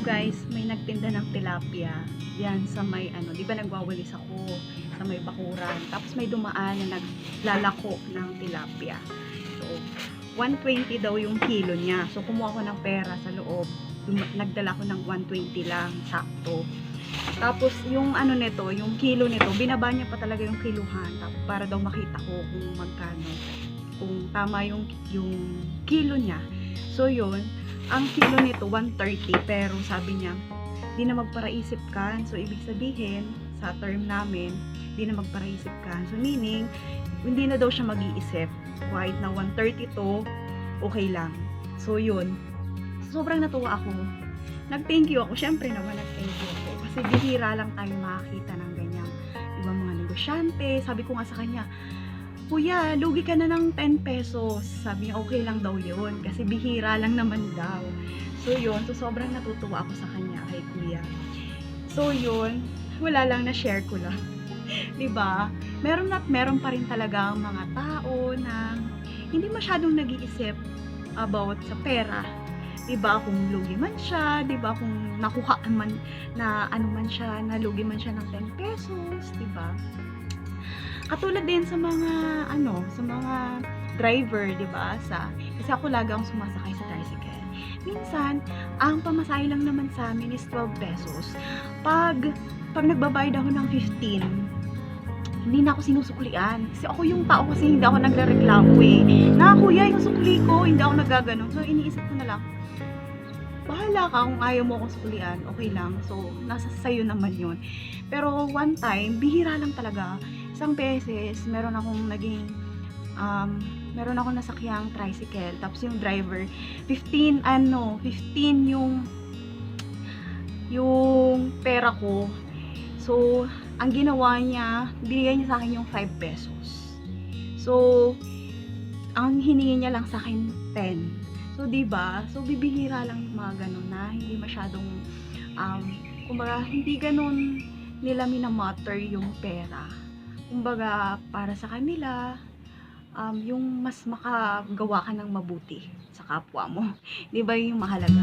Guys, may nagtinda ng tilapia yan sa may di ba nagwawalis ako sa may bakuran, tapos may dumaan na naglalako ng tilapia. So 120 daw yung kilo niya, so kumuha ko ng pera sa loob, nagdala ko ng 120 lang, sakto. Tapos yung nito, yung kilo nito, binaba niya pa talaga yung kiluhan para daw makita ko kung magkano, kung tama yung kilo niya. So yun, ang kilo nito 130, pero sabi niya di na magparaisip ka. So ibig sabihin sa term namin, di na magparaisip ka. So meaning hindi na daw siya mag-iisip, kahit na 130 to, okay lang. So yun, sobrang natuwa ako, nag-thank you ako. Syempre naman nag-thank you ako kasi bihira lang tayo makakita ng ganyang ibang mga negosyante. Sabi ko nga sa kanya, kuya, lugi ka na ng 10 pesos. Sabi niya, okay lang daw yun. Kasi bihira lang naman daw. So yun, so sobrang natutuwa ako sa kanya, kay kuya. So yun, wala lang, na-share ko lang. Diba? meron pa rin talaga ang mga tao na hindi masyadong nag-iisip about sa pera. 'Di ba, kung lugi man siya, 'di ba, kung nakuha man na ano man siya, nalugi man siya ng 10 pesos, 'di ba? Katulad din sa mga sa mga driver, 'di ba? Kasi ako lagi akong sumasakay sa tricycle. Minsan, ang pamasahe lang naman sa amin is 12 pesos. Pag nagbabayad ako ng 15, hindi na ako sinusuklian. Kasi ako yung tao kasi hindi ako nagrereklamo eh. Na kuya, yung sukli ko, hindi ako nagaganon. So iniisip ko na lang, bahala ka kung ayaw mo akong suklian, okay lang. So, nasa sayo naman yun. Pero one time, bihira lang talaga. Isang beses, meron akong nasakyang tricycle. Tapos yung driver, 15 yung pera ko. So, ang ginawa niya, binigay niya sa akin yung 5 pesos. So, ang hiningi niya lang sa akin 10. So, 'di ba? So, bibihira lang yung mga ganun na hindi masyadong kumbaga hindi ganun nila minamatter yung pera. Kumbaga, para sa kanila, yung mas makagawa ka ng mabuti sa kapwa mo. 'Di ba yung mahalaga?